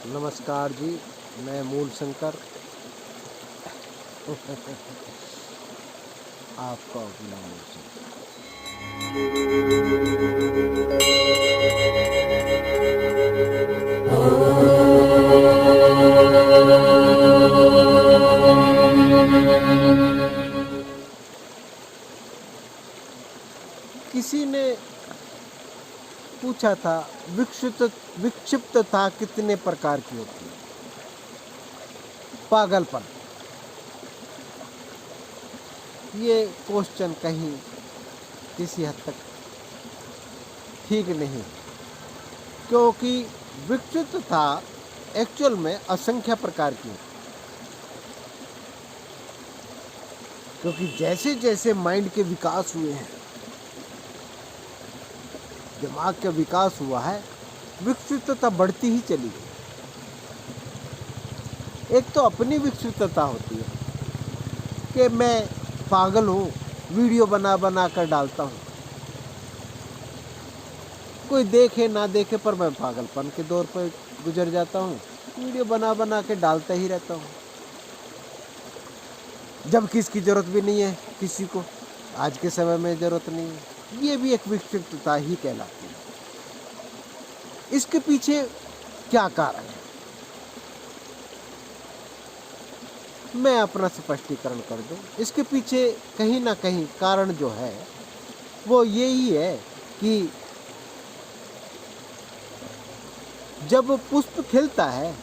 नमस्कार जी, मैं मूल शंकर आपका अपना मूल शंकर। किसी ने पूछा था विक्षिप्तता कितने प्रकार की होती है? पागलपन। ये क्वेश्चन कहीं किसी हद तक ठीक नहीं, क्योंकि विक्षिप्तता एक्चुअल में असंख्य प्रकार की होती है। क्योंकि जैसे जैसे माइंड के विकास हुए हैं, दिमाग का विकास हुआ है, विक्षिप्तता बढ़ती ही चली गई। एक तो अपनी विक्षिप्तता होती है कि मैं पागल हूँ, वीडियो बना बना कर डालता हूँ। कोई देखे ना देखे पर मैं पागलपन के दौर पर गुजर जाता हूँ, वीडियो बना बना के डालता ही रहता हूँ, जबकि इसकी ज़रूरत भी नहीं है किसी को। आज के समय में ज़रूरत नहीं है। ये भी एक विक्षिप्तता ही कहलाती है। इसके पीछे क्या कारण है, मैं अपना स्पष्टीकरण कर दूं। इसके पीछे कहीं ना कहीं कारण जो है वो यही है कि जब पुष्प खिलता है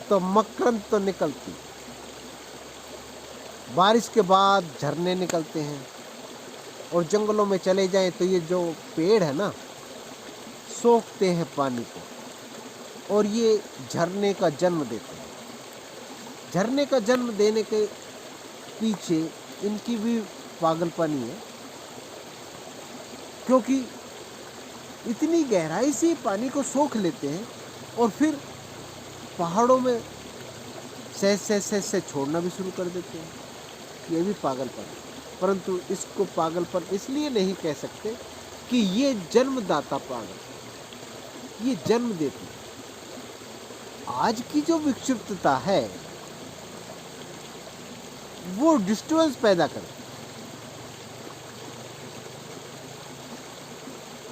तो मकरंद तो निकलती, बारिश के बाद झरने निकलते हैं, और जंगलों में चले जाएं तो ये जो पेड़ है ना, सोखते हैं पानी को और ये झरने का जन्म देते हैं। झरने का जन्म देने के पीछे इनकी भी पागलपनी है, क्योंकि इतनी गहराई से पानी को सोख लेते हैं और फिर पहाड़ों में सहज से छोड़ना भी शुरू कर देते हैं। ये भी पागलपन है, परंतु इसको पागलपन इसलिए नहीं कह सकते कि ये जन्मदाता पागल, ये जन्म देती। आज की जो विक्षिप्तता है वो डिस्टर्बेंस पैदा करे,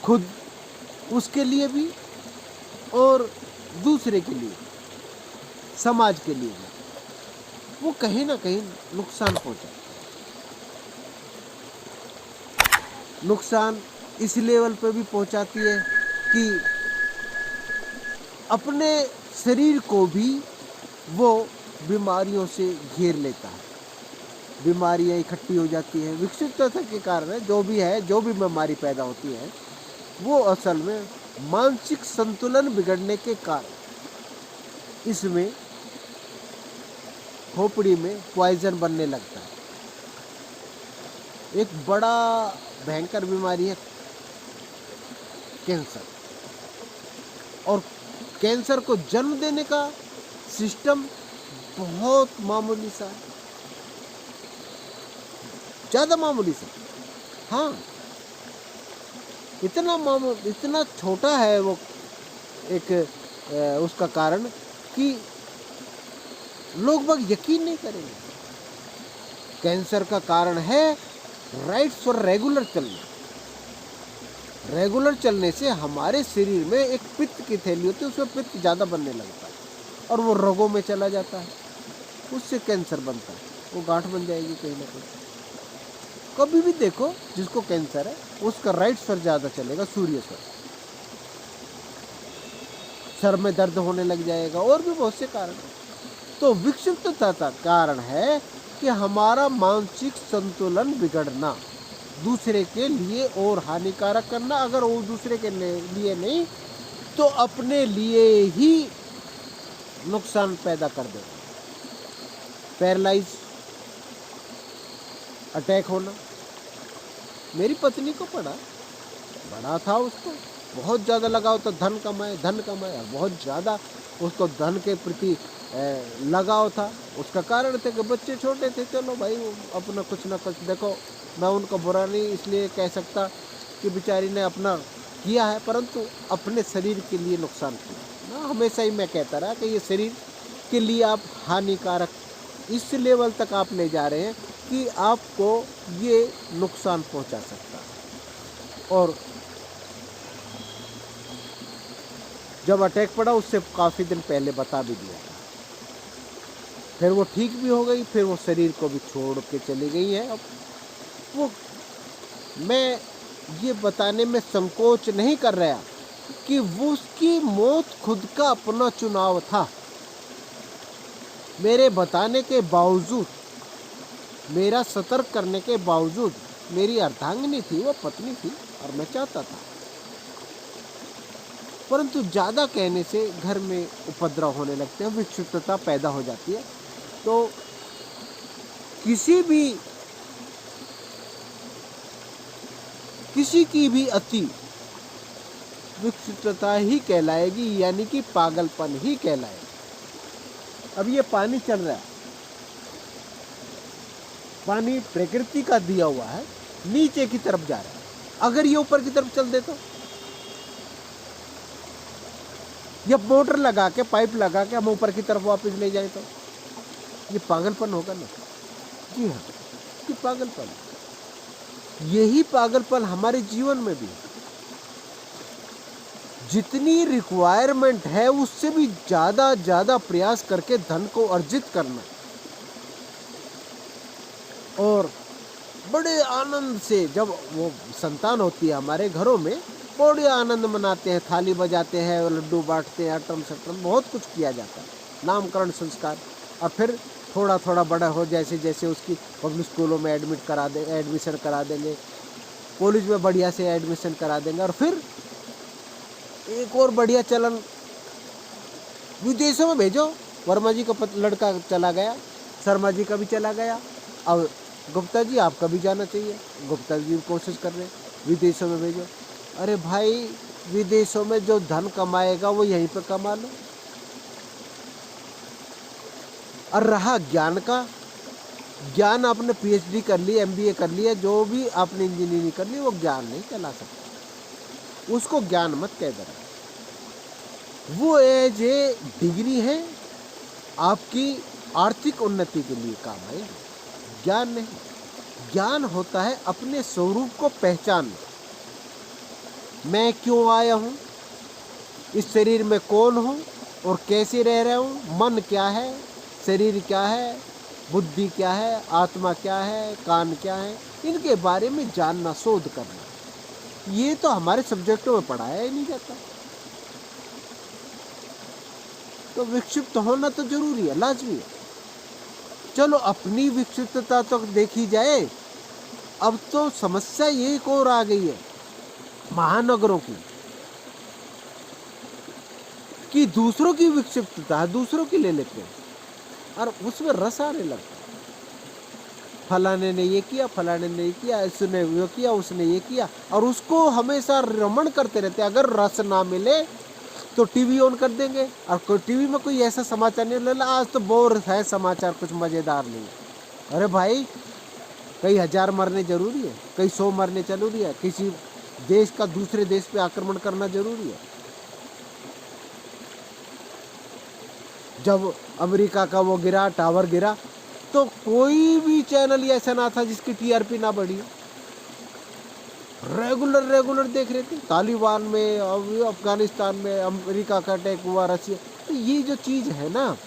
खुद उसके लिए भी और दूसरे के लिए, समाज के लिए भी। वो कहीं ना कहीं नुकसान पहुंचा। नुकसान इस लेवल पे भी पहुंचाती है कि अपने शरीर को भी वो बीमारियों से घेर लेता है। बीमारियां इकट्ठी हो जाती हैं विक्षिप्तता के कारण। जो भी बीमारी पैदा होती है वो असल में मानसिक संतुलन बिगड़ने के कारण इसमें खोपड़ी में पॉइजन बनने लगता है। एक बड़ा भयंकर बीमारी है कैंसर, और कैंसर को जन्म देने का सिस्टम बहुत मामूली सा है, ज़्यादा मामूली सा। हाँ, इतना छोटा है वो एक उसका कारण कि लोग बाग यकीन नहीं करेंगे। कैंसर का कारण है राइट्स फॉर रेगुलर चलना। रेगुलर चलने से हमारे शरीर में एक पित्त की थैली होती है, उसमें पित्त ज़्यादा बनने लगता है और वो रगों में चला जाता है, उससे कैंसर बनता है। वो गांठ बन जाएगी कहीं ना कहीं। कभी भी देखो जिसको कैंसर है उसका राइट सर ज़्यादा चलेगा, सूर्य सर में दर्द होने लग जाएगा, और भी बहुत से कारण हैं। तो विक्षिप्तता का कारण है कि हमारा मानसिक संतुलन बिगड़ना, दूसरे के लिए और हानिकारक करना। अगर वो दूसरे के लिए नहीं तो अपने लिए ही नुकसान पैदा कर दे। पैरालाइज, अटैक होना। मेरी पत्नी को बड़ा था, उसको बहुत ज़्यादा लगाव था, धन कमाए और बहुत ज़्यादा उसको धन के प्रति लगाव था। उसका कारण थे कि बच्चे छोटे थे। चलो भाई अपना कुछ ना कुछ, देखो मैं उनको बुरा नहीं इसलिए कह सकता कि बेचारी ने अपना किया है, परंतु अपने शरीर के लिए नुकसान किया। ना, हमेशा ही मैं कहता रहा कि ये शरीर के लिए आप हानिकारक इस लेवल तक आप ले जा रहे हैं कि आपको ये नुकसान पहुंचा सकता है। और जब अटैक पड़ा उससे काफ़ी दिन पहले बता भी दिया था। फिर वो ठीक भी हो गई, फिर वो शरीर को भी छोड़ के चली गई है। अब वो मैं ये बताने में संकोच नहीं कर रहा कि वो उसकी मौत खुद का अपना चुनाव था। मेरे बताने के बावजूद, मेरा सतर्क करने के बावजूद, मेरी अर्धांगिनी थी, वो पत्नी थी और मैं चाहता था, परंतु ज़्यादा कहने से घर में उपद्रव होने लगते हैं, विक्षिप्तता पैदा हो जाती है। तो किसी की भी अति विक्षिप्तता ही कहलाएगी, यानी कि पागलपन ही कहलाएगा। अब ये पानी चल रहा है, पानी प्रकृति का दिया हुआ है, नीचे की तरफ जा रहा है। अगर ये ऊपर की तरफ चल दे तो, या मोटर लगा के, पाइप लगा के हम ऊपर की तरफ वापस ले जाए तो ये पागलपन होगा ना। जी हाँ, ये पागलपन। यही पागलपन हमारे जीवन में भी, जितनी रिक्वायरमेंट है उससे भी ज्यादा प्रयास करके धन को अर्जित करना, और बड़े आनंद से जब वो संतान होती है हमारे घरों में, बड़े आनंद मनाते हैं, थाली बजाते हैं, लड्डू बांटते हैं, अटम सटम बहुत कुछ किया जाता है, नामकरण संस्कार। और फिर थोड़ा थोड़ा बड़ा हो, जैसे जैसे उसकी पब्लिक स्कूलों में एडमिशन करा देंगे, कॉलेज में बढ़िया से एडमिशन करा देंगे, और फिर एक और बढ़िया चलन, विदेशों में भेजो। वर्मा जी का लड़का चला गया, शर्मा जी का भी चला गया, अब गुप्ता जी आपका भी जाना चाहिए। गुप्ता जी कोशिश कर रहे हैं, विदेशों में भेजो। अरे भाई, विदेशों में जो धन कमाएगा वो यहीं पे कमा लो। और रहा ज्ञान का, ज्ञान आपने पीएचडी कर ली, एमबीए कर लिया, जो भी आपने इंजीनियरिंग कर ली, वो ज्ञान नहीं कहला सकता, उसको ज्ञान मत कह देना। वो एज ए डिग्री है, आपकी आर्थिक उन्नति के लिए काम आएगी, ज्ञान नहीं। ज्ञान होता है अपने स्वरूप को पहचानना। मैं क्यों आया हूँ, इस शरीर में कौन हूँ और कैसे रह रहा हूँ, मन क्या है, शरीर क्या है, बुद्धि क्या है, आत्मा क्या है, कान क्या है, इनके बारे में जानना, शोध करना। ये तो हमारे सब्जेक्टों में पढ़ाया ही नहीं जाता। तो विक्षिप्त होना तो जरूरी है, लाजमी है। चलो अपनी विक्षिप्तता तो देखी जाए। अब तो समस्या एक और आ गई है महानगरों की, कि दूसरों की विक्षिप्तता दूसरों की ले लेते हैं और उसमें रस आने लगता है। फलाने ने ये किया, फलाने ने ये किया, इसने वो किया, उसने ये किया, और उसको हमेशा रमण करते रहते हैं। अगर रस ना मिले तो टीवी ऑन कर देंगे, और कोई टीवी में कोई ऐसा समाचार नहीं, ले आज तो बोर है समाचार, कुछ मज़ेदार नहीं। अरे भाई, कई हजार मरने जरूरी है, कई 100 मरने जरूरी है, किसी देश का दूसरे देश पे आक्रमण करना जरूरी है। जब अमेरिका का वो गिरा, टावर गिरा, तो कोई भी चैनल ऐसा ना था जिसकी टीआरपी ना बढ़ी। रेगुलर देख रहे थे। तालिबान में, अफगानिस्तान में अमेरिका का अटैक हुआ, रशिया। तो ये जो चीज़ है ना,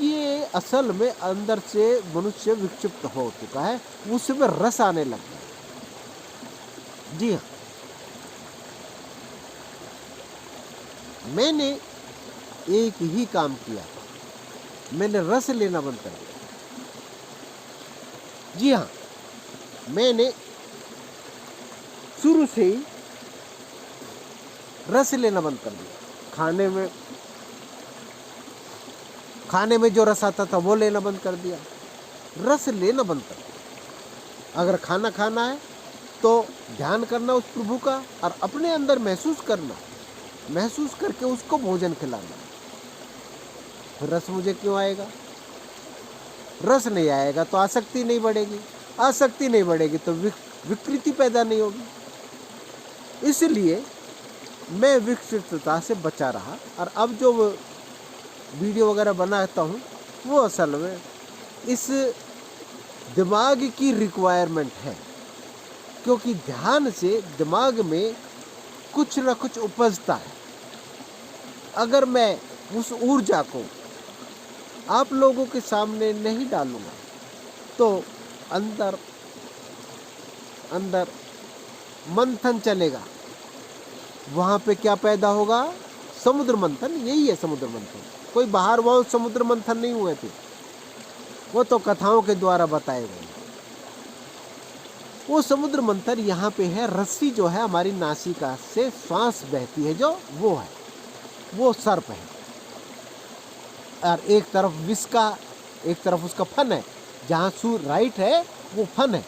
ये असल में अंदर से मनुष्य विक्षिप्त हो चुका है, उसमें रस आने लग गया। जी हाँ, मैंने एक ही काम किया, मैंने रस लेना बंद कर दिया। जी हाँ, मैंने शुरू से ही रस लेना बंद कर दिया। खाने में जो रस आता था वो लेना बंद कर दिया, रस लेना बंद कर दिया। अगर खाना खाना है तो ध्यान करना उस प्रभु का, और अपने अंदर महसूस करना, महसूस करके उसको भोजन खिलाना। फिर रस मुझे क्यों आएगा? रस नहीं आएगा तो आसक्ति नहीं बढ़ेगी, आसक्ति नहीं बढ़ेगी तो विकृति पैदा नहीं होगी। इसलिए मैं विक्षिप्तता से बचा रहा। और अब जो वीडियो वगैरह बनाता हूँ वो असल में इस दिमाग की रिक्वायरमेंट है, क्योंकि ध्यान से दिमाग में कुछ ना कुछ उपजता है। अगर मैं उस ऊर्जा को आप लोगों के सामने नहीं डालूंगा तो अंदर अंदर मंथन चलेगा। वहां पे क्या पैदा होगा? समुद्र मंथन। यही है समुद्र मंथन। कोई बाहर वो समुद्र मंथन नहीं हुए थे, वो तो कथाओं के द्वारा बताए गए। वो समुद्र मंथन यहाँ पे है। रस्सी जो है हमारी नासिका से श्वास बहती है, जो वो है, वो सर्प है। और एक तरफ विष का, एक तरफ उसका फन है। जहाँ सूर राइट है वो फन है,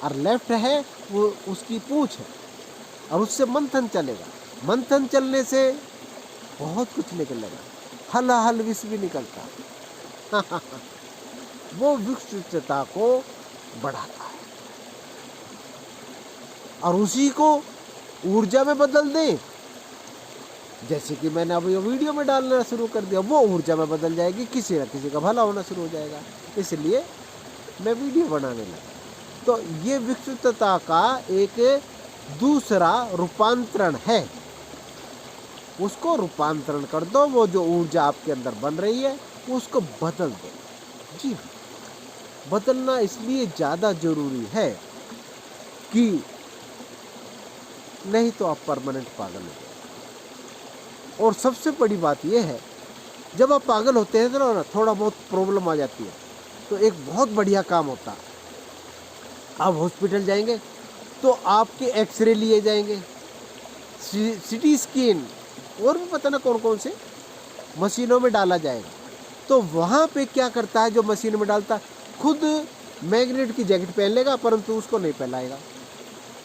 और लेफ्ट है वो उसकी पूंछ है। और उससे मंथन चलेगा। मंथन चलने से बहुत कुछ निकलेगा। हल विष भी निकलता वो विक्षिप्तता को बढ़ाता है और उसी को ऊर्जा में बदल दें। जैसे कि मैंने अब ये वीडियो में डालना शुरू कर दिया, वो ऊर्जा में बदल जाएगी, किसी न किसी का भला होना शुरू हो जाएगा। इसलिए मैं वीडियो बनाने लगा। तो ये विक्षिप्तता का एक दूसरा रूपांतरण है। उसको रूपांतरण कर दो। वो जो ऊर्जा आपके अंदर बन रही है उसको बदल दो। जी, बदलना इसलिए ज़्यादा जरूरी है कि नहीं तो आप परमानेंट पागल हो जाए। और सबसे बड़ी बात यह है, जब आप पागल होते हैं तो ना थोड़ा बहुत प्रॉब्लम आ जाती है, तो एक बहुत बढ़िया काम होता है। आप हॉस्पिटल जाएंगे तो आपके एक्सरे लिए जाएंगे, सिटी स्कैन और भी पता ना कौन कौन से मशीनों में डाला जाएगा। तो वहाँ पे क्या करता है जो मशीन में डालता है, खुद मैग्नेट की जैकेट पहन लेगा, परंतु उसको नहीं पहनाएगा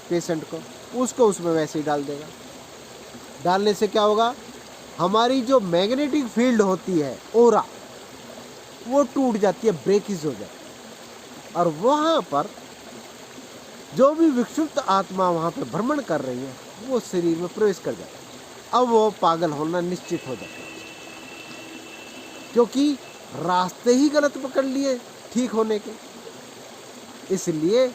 पेशेंट को, उसको उसमें वैसे ही डाल देगा। डालने से क्या होगा, हमारी जो मैग्नेटिक फील्ड होती है ओरा, वो टूट जाती है, ब्रेकेज हो जाती है। और वहाँ पर जो भी विक्षिप्त आत्मा वहाँ पर भ्रमण कर रही है वो शरीर में प्रवेश कर जाता है। अब वो पागल होना निश्चित हो जाता है, क्योंकि रास्ते ही गलत पकड़ लिए ठीक होने के। इसलिए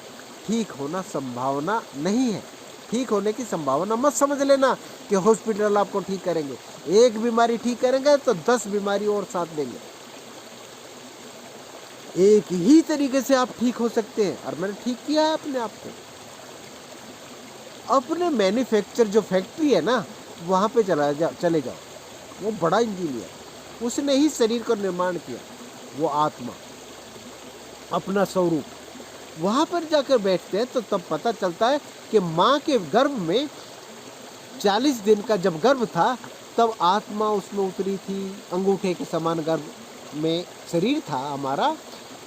ठीक होना संभावना नहीं है। ठीक होने की संभावना मत समझ लेना कि हॉस्पिटल आपको ठीक करेंगे। एक बीमारी ठीक करेंगे तो 10 बीमारी और साथ देंगे। एक ही तरीके से आप ठीक हो सकते हैं। और मैंने ठीक किया है अपने आप को। अपने मैन्युफैक्चर जो फैक्ट्री है ना, वहाँ पे चले जाओ। वो बड़ा इंजीनियर, उसने ही शरीर का निर्माण किया। वो आत्मा अपना स्वरूप, वहाँ पर जाकर बैठते हैं तो तब पता चलता है कि माँ के गर्भ में 40 दिन का जब गर्भ था तब आत्मा उसमें उतरी थी। अंगूठे के समान गर्भ में शरीर था हमारा,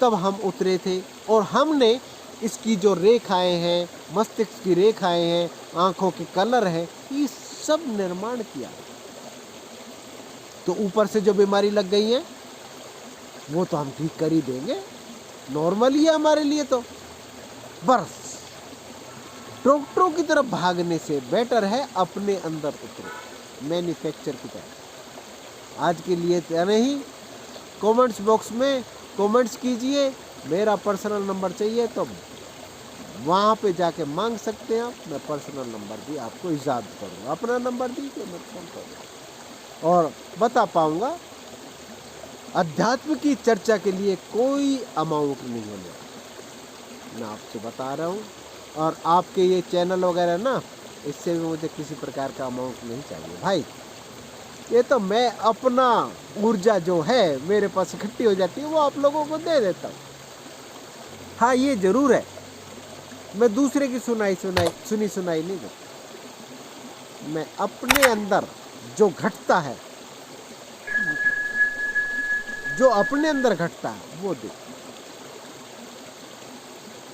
तब हम उतरे थे। और हमने इसकी जो रेखाएं हैं, मस्तिष्क की रेखाएं हैं, आँखों के कलर हैं, ये सब निर्माण किया। तो ऊपर से जो बीमारी लग गई है वो तो हम ठीक कर ही देंगे, नॉर्मल ही है हमारे लिए। तो बस डॉक्टरों की तरफ भागने से बेटर है अपने अंदर उतरो, मैन्युफैक्चर की तरफ। आज के लिए इतना ही। कमेंट्स बॉक्स में कमेंट्स कीजिए। मेरा पर्सनल नंबर चाहिए तो वहाँ पे जाके मांग सकते हैं आप। मैं पर्सनल नंबर भी आपको इजाद करूँगा। अपना नंबर दीजिए, मैं फोन करूँगा और बता पाऊँगा। अध्यात्म की चर्चा के लिए कोई अमाउंट नहीं होने, मैं आपसे बता रहा हूँ। और आपके ये चैनल वगैरह ना, इससे भी मुझे किसी प्रकार का अमाउंट नहीं चाहिए भाई। ये तो मैं अपना ऊर्जा जो है मेरे पास इकट्ठी हो जाती है वो आप लोगों को दे देता हूँ। हाँ, ये जरूर है, मैं दूसरे की सुनी सुनाई नहीं देता। मैं अपने अंदर जो घटता है, जो अपने अंदर घटता है वो दे।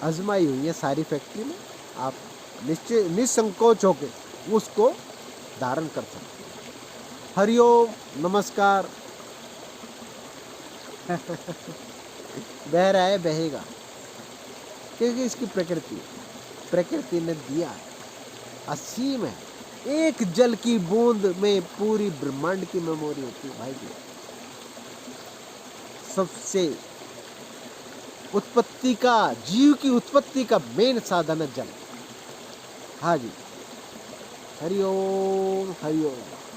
आजमाई हुई है सारी फैक्ट्री में, आप निश्चय निसंकोच होके उसको धारण कर सकते हैं। हरिओम, नमस्कार। बह रहा है, बहेगा, क्योंकि इसकी प्रकृति ने दिया है, असीम है। एक जल की बूंद में पूरी ब्रह्मांड की मेमोरी होती है भाई जी। सबसे उत्पत्ति का, जीव की उत्पत्ति का मेन साधन है जल। हाँ जी, हरिओम हरिओम।